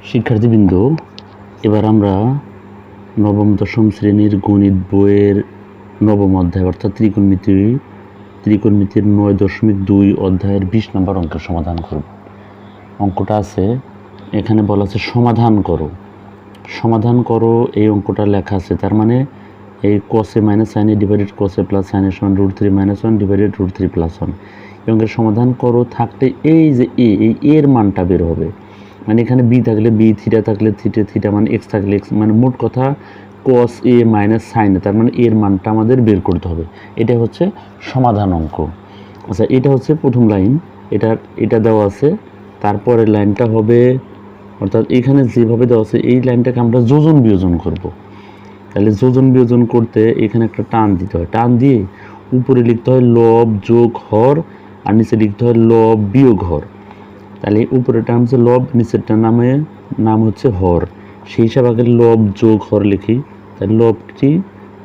শিক্ষার্থীবৃন্দ, এবার আমরা নবম দশম শ্রেণীর গণিত বইয়ের নবম অধ্যায় অর্থাৎ ত্রিকোণমিতির 9.2 অধ্যায়ের 20 নম্বর অঙ্কের সমাধান করব। অঙ্কটা আছে এখানে বলা আছে সমাধান করো এই অঙ্কটা লেখা আছে। তার মানে এই cos a minus sin a divided cos a plus sin a সমান √3 - 1 ডিভাইডেড √3 + 1 এই অঙ্কের সমাধান করো থাকলে এই যে এই এর মানটা বের হবে। মানে এখানে বি থাকলে বি, থিটা থাকলে থিটা মানে এক্স থাকলে এক্স, মানে মোট কথা cos a minus sin a, তার মানে এর মানটা আমাদের বের করতে হবে। এটা হচ্ছে সমাধান অঙ্ক। আচ্ছা, এটা হচ্ছে প্রথম লাইন, এটা দেওয়া আছে। তারপরের লাইনটা হবে, অর্থাৎ এখানে যেভাবে দেওয়া আছে এই লাইনটাকে আমরা যোজন বিয়োজন করব। তাহলে যোজন বিয়োজন করতে এখানে একটা টান দিতে হয়, টান দিয়ে উপরে লিখতে হয় লব যোগ হর আর নিচে লিখতে হয় লব বিয়োগ হর। তাহলে উপরেরটা হচ্ছে লব, নিচেরটার নাম হচ্ছে হর। সেই হিসাবে আগে লব যোগ হর লিখি। তাহলে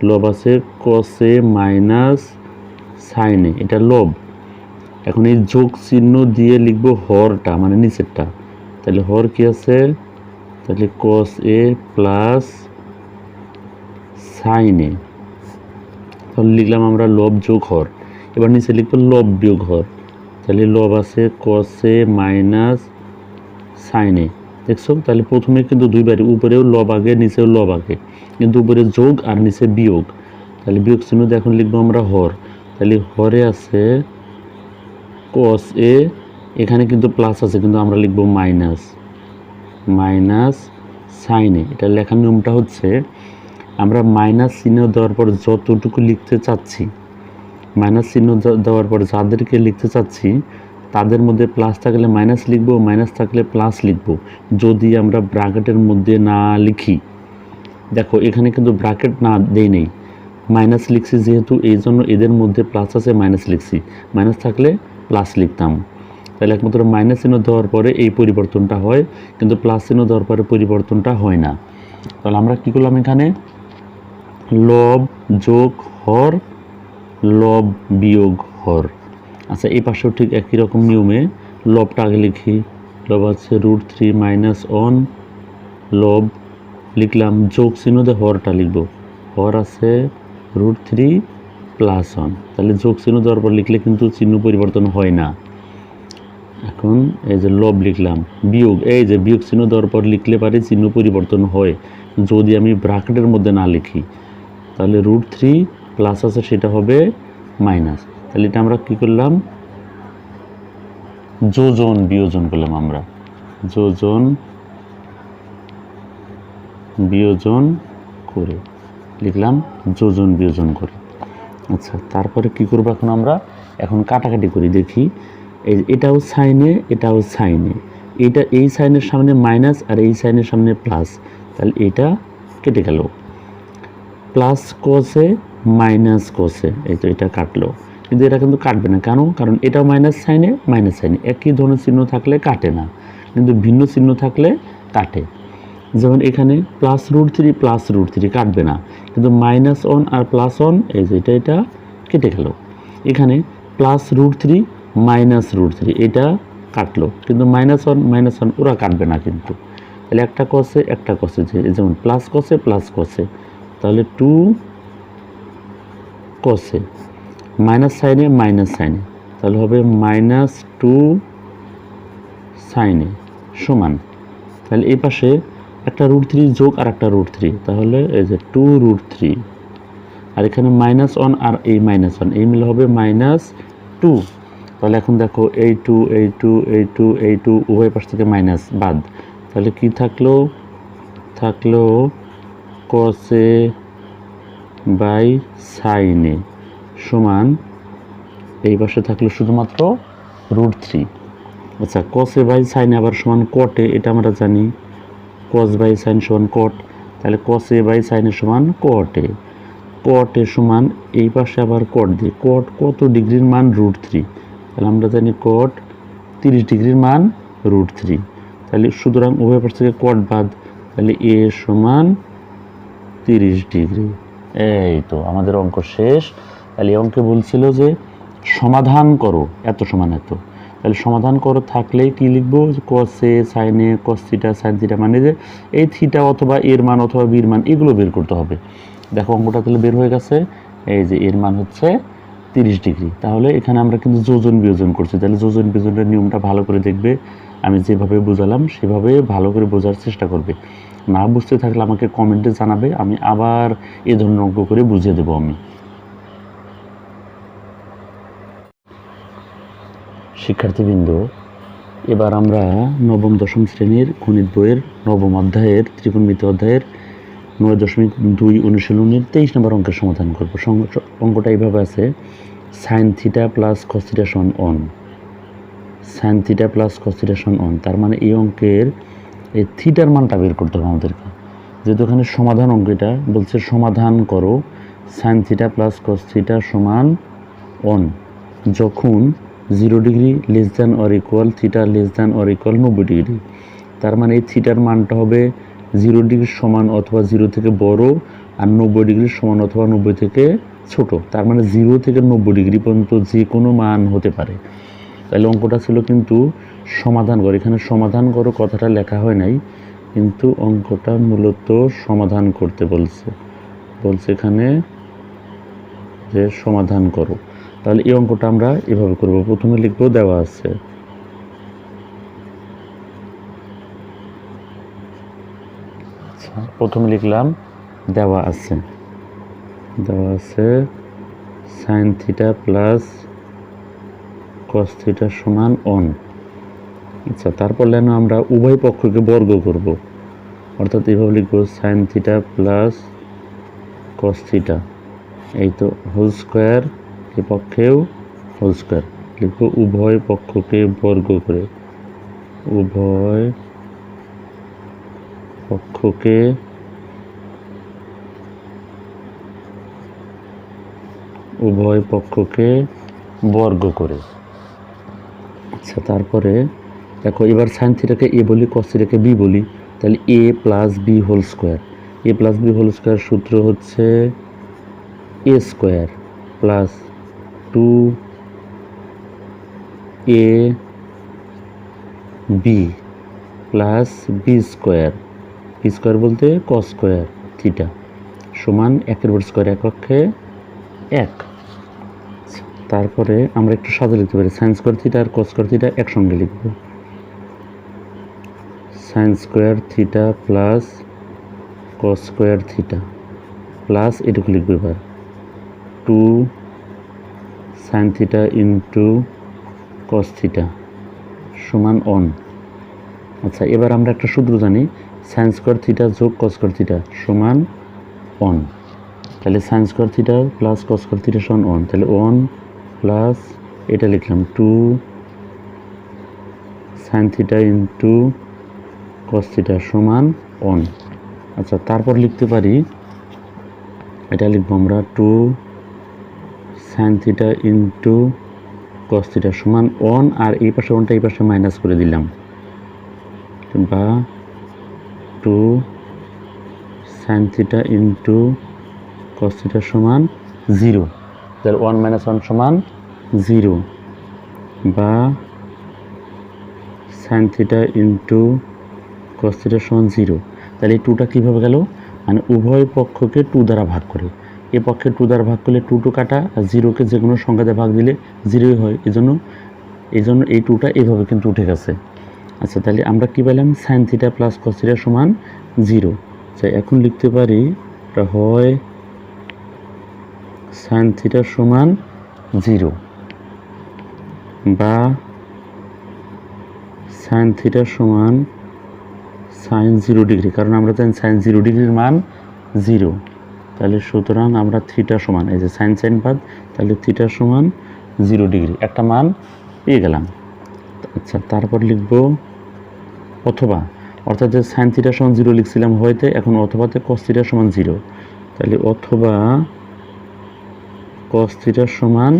লব আছে cos a minus sin a, এটা লব। এখন এই যোগ চিহ্ন দিয়ে লিখবো হরটা, মানে নিচেরটা। তাহলে হর কি আছে, তাহলে cos a plus sin a, তাহলে লিখলাম আমরা লব যোগ হর। এবার নিচে লিখবো লব বিয়োগ হর। তাহলে লব আছে cos a minus sin a, দেখছো? তাহলে প্রথমে কিন্তু দুইবারই, উপরেও লব আগে নিচেও লব আগে, কিন্তু উপরে যোগ আর নিচে বিয়োগ। তাহলে বিয়োগ চিহ্ন দিয়ে এখন লিখবো আমরা হর। তাহলে হরে আছে cos a, এখানে কিন্তু প্লাস আছে কিন্তু আমরা লিখবো মাইনাস sin a। এটা লেখার নিয়মটা হচ্ছে আমরা মাইনাস চিহ্ন দেওয়ার পর যতটুকু লিখতে চাচ্ছি, মাইনাস চিহ্ন দেওয়ার পর যাদেরকে লিখতে চাচ্ছি তাদের মধ্যে প্লাস থাকলে মাইনাস লিখবো, মাইনাস থাকলে প্লাস লিখবো। যদি আমরা ব্র্যাকেটের মধ্যে না লিখি, দেখো এখানে কিন্তু ব্র্যাকেট না দেই নেই, মাইনাস লিখছি যেহেতু এই জন্য এদের মধ্যে প্লাস আছে মাইনাস লিখছি, মাইনাস থাকলে প্লাস লিখতাম। তাহলে একমাত্র মাইনাস চিহ্ন দেওয়ার পরে এই পরিবর্তনটা হয়, কিন্তু প্লাস চিহ্ন দেওয়ার পরে পরিবর্তনটা হয় না। তাহলে আমরা কী করলাম, এখানে লব যোগ হর, লব বিয়োগ হর। আচ্ছা, এই পাশেও ঠিক একই রকম নিয়মে লবটা আগে লিখি। লব আছে √3 - 1 লব লিখলাম, যোগ চিহ্ন দিয়ে হরটা লিখব। হর আছে √3 + 1। তাহলে যোগ চিহ্ন দেওয়ার পর লিখলে কিন্তু চিহ্ন পরিবর্তন হয় না। এখন এই যে লব লিখলাম, বিয়োগ, এই যে বিয়োগ চিহ্ন দেওয়ার পর লিখলে পারে চিহ্ন পরিবর্তন হয় যদি আমি ব্র্যাকেটের মধ্যে না লিখি। তাহলে √3 প্লাস আছে সেটা হবে মাইনাস। তাহলে এটা আমরা কী করলাম, যোজন বিয়োজন করলাম। আমরা যোজন বিয়োজন করে লিখলাম যোজন বিয়োজন করে। আচ্ছা, তারপরে কি করবো এখন কাটাকাটি করি, দেখি এটাও সাইনে, এটাও সাইনে, এটা এই সাইনের সামনে মাইনাস আর এই সাইনের সামনে প্লাস, তাহলে এটা কেটে গেল। প্লাস cos-এ মাইনাস cos-এ, এই তো এটা কাটলো, কিন্তু এটা কিন্তু কাটবে না। কেন? কারণ এটাও মাইনাস সাইনে একই ধরনের চিহ্ন থাকলে কাটে না, কিন্তু ভিন্ন চিহ্ন থাকলে কাটে। যেমন এখানে প্লাস √3 কাটবে না, কিন্তু -1 আর +1, এই যে এটা কেটে গেল। এখানে প্লাস √3 মাইনাস √3 এটা কাটলো, কিন্তু -1 ওরা কাটবে না কিন্তু। তাহলে একটা cos-এ যেমন প্লাস cos-এ, তাহলে 2 cos-এ, মাইনাস সাইনে, তাহলে হবে -2 sin-এ সমান। তাহলে এই পাশে একটা √3 যোগ আর একটা √3, তাহলে এই যে 2√3, আর এখানে -1 আর এই -1 এই মিলে হবে -2। তাহলে এখন দেখো এই 2 উভয় পাশ থেকে মাইনাস বাদ, তাহলে কি থাকলো cos-এ বাই sin-এ সমান, এই পাশে থাকলো শুধুমাত্র √3। আচ্ছা, cos-এ বাই sin-এ আবার সমান cot-এ, এটা আমরা জানি cos বাই sin সমান cot। তাহলে cos-এ বাই sin-এ সমান cot-এ সমান এই পাশে আবার cot দিই, cot কত ডিগ্রির মান √3, তাহলে আমরা জানি cot 30 ডিগ্রির মান √3। তাহলে সুতরাং উভয় পাশ থেকে cot বাদ, তাহলে a সমান 30 ডিগ্রি। এই তো আমাদের অঙ্ক শেষ। তাহলে এই অঙ্কে বলছিল যে সমাধান করো এত সমান এত। তাহলে সমাধান করো থাকলেই কি লিখবো, কসে সাইনে কস থিটা সাইন থিটা, মানে যে এই থিটা অথবা এর মান অথবা বির মান এগুলো বের করতে হবে। দেখো অঙ্কটা তাহলে বের হয়ে গেছে, এই যে এর মান হচ্ছে 30 ডিগ্রি। তাহলে এখানে আমরা কিন্তু যোজন বিয়োজন করছি, তাহলে যোজন বিয়োজনের নিয়মটা ভালো করে দেখবে, আমি যেভাবে বোঝালাম সেভাবে ভালো করে বোঝার চেষ্টা করবে। না বুঝতে থাকলে আমাকে কমেন্টে জানাবে, আমি আবার এ ধরনের অঙ্ক করে বুঝিয়ে দেবো আমি। শিক্ষার্থীবৃন্দ, এবার আমরা নবম দশম শ্রেণীর গণিত বইয়ের নবম অধ্যায়ের ত্রিকোণমিতি অধ্যায়ের 9.2 অনুশীলনীর 23 নম্বর অঙ্কের সমাধান করব। অঙ্কটা এইভাবে আছে, sine theta plus cos theta সমান অন, sine theta plus cos theta সমান অন। তার মানে এই অঙ্কের এই থিটার মানটা বের করতে হবে আমাদেরকে। যেহেতু এখানে সমাধান অঙ্ক, এটা বলছে সমাধান করো sign theta plus cos theta সমান অন যখন 0 degree less than or equal theta less than or equal 90 degree. তার মানে এই থিটার মানটা হবে 0 ডিগ্রির সমান অথবা 0 থেকে বড়, আর 90 ডিগ্রির সমান অথবা 90 থেকে ছোট। তার মানে 0 থেকে 90 ডিগ্রি পর্যন্ত যে কোনো মান হতে পারে। তাহলে অঙ্কটা ছিল কিন্তু সমাধান করো, এখানে সমাধান করো কথাটা লেখা হয় নাই, কিন্তু অঙ্কটা মূলত সমাধান করতে বলছে এখানে যে সমাধান করো। তাহলে এই অঙ্কটা আমরা এভাবে করব, প্রথমে লিখব দেওয়া আছে, প্রথমে লিখলাম দেওয়া আছে sine theta plus cos theta সমান অন। আচ্ছা, তারপর লেন আমরা উভয় পক্ষকে বর্গ করব, অর্থাৎ এইভাবে লিখব sign theta plus cos theta, এই তো হোল স্কোয়ার, এ পক্ষেও হোল স্কোয়ার লিখব, উভয় পক্ষকে বর্গ করে, উভয় পক্ষকে বর্গ করে। আচ্ছা, তারপরে দেখো এবার সাইন থিটাকে এ বলি, কস থিটাকে বি বলি, তাহলে A plus B whole square, A plus B whole square সূত্র হচ্ছে A square plus 2 A B plus B square, B square বলতে কস স্কোয়ার থিটা সমান 1 উপর স্কোয়ার, এক পক্ষে 1। তারপরে আমরা একটু সাজা লিখতে পারি, সাইন স্কোয়ার থিটা আর কস স্কোয়ার থিটা একসঙ্গে লিখব, sine square theta plus cos square theta plus এটুকু লিখবো এবার 2 sine theta into cos theta সমান অন। আচ্ছা, এবার আমরা একটা সূত্র জানি, সাইন স্কোয়ার থিটা যোগ কস স্কোয়ার থিটা সমান অন। তাহলে sine square theta plus cos square theta সমান অন, তাহলে অন প্লাস এটা লিখলাম 2 sine theta into cos theta সমান অন। আচ্ছা, তারপর লিখতে পারি, এটা লিখবো আমরা 2 sine theta into cos theta সমান অন, আর এই পাশে অনটা এই পাশে মাইনাস করে দিলাম, বা 2 sine theta into cos theta সমান 0, তাহলে 1 - 1 সমান 0, বা sine theta into cos theta সমান 0। তাহলে এই 2টা কীভাবে গেল, মানে উভয় পক্ষকে 2 দ্বারা ভাগ করে, এ পক্ষে 2 দ্বারা ভাগ করলে 2 কাটা, আর 0কে যে কোনো সংখ্যা দিয়ে ভাগ দিলে 0ই হয়, এজন্য এই 2টা এইভাবে কিন্তু উঠে গেছে। আচ্ছা, তাহলে আমরা কি পেলাম, sign theta plus cos theta সমান 0। আচ্ছা, এখন লিখতে পারি এটা হয় সাইন থিটা সমান 0, বা সাইন থিটা সমান সাইন 0 ডিগ্রি, কারণ আমরা জানি সাইন 0 ডিগ্রির মান 0। তাহলে সুতরাং আমরা থিটা সমান, এই যে সাইন সাইন বাদ, তাহলে থিটা সমান 0 ডিগ্রি একটা মান পেয়ে গেলাম। আচ্ছা, তারপর লিখব অথবা, অর্থাৎ যে সাইন থিটা সমান 0 লিখছিলাম হয়তো, এখন অথবাতে কস থিটা সমান 0, তাহলে অথবা কস থিটা সমান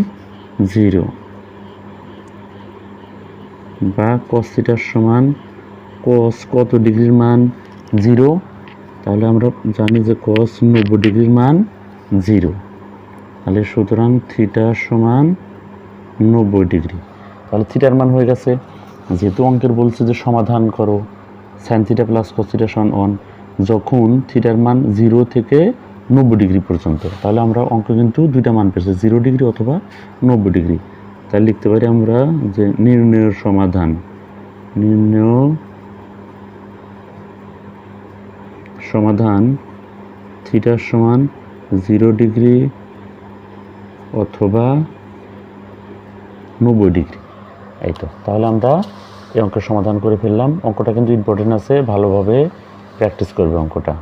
0, বা কস থিটার সমান কস কত ডিগ্রির মান 0, তাহলে আমরা জানি যে কস 90 ডিগ্রির মান 0, তাহলে সুতরাং থিটা সমান 90 ডিগ্রি। তাহলে থিটার মান হয়ে গেছে। যেহেতু অঙ্কের বলছে যে সমাধান করো sign theta plus cos theta সমান 1 যখন থিটার মান 0 থেকে 90 ডিগ্রি পর্যন্ত, তাহলে আমরা অঙ্ক কিন্তু দুইটা মান পেয়েছি, 0 ডিগ্রি অথবা 90 ডিগ্রি। তাহলে লিখতে পারি আমরা যে নির্ণয় সমাধান থিটা সমান 0 ডিগ্রি অথবা 90 ডিগ্রি। এই তো, তাহলে আমরা এই অঙ্কের সমাধান করে ফেললাম। অঙ্কটা কিন্তু ইম্পর্টেন্ট আছে, ভালোভাবে প্র্যাকটিস করবে অঙ্কটা।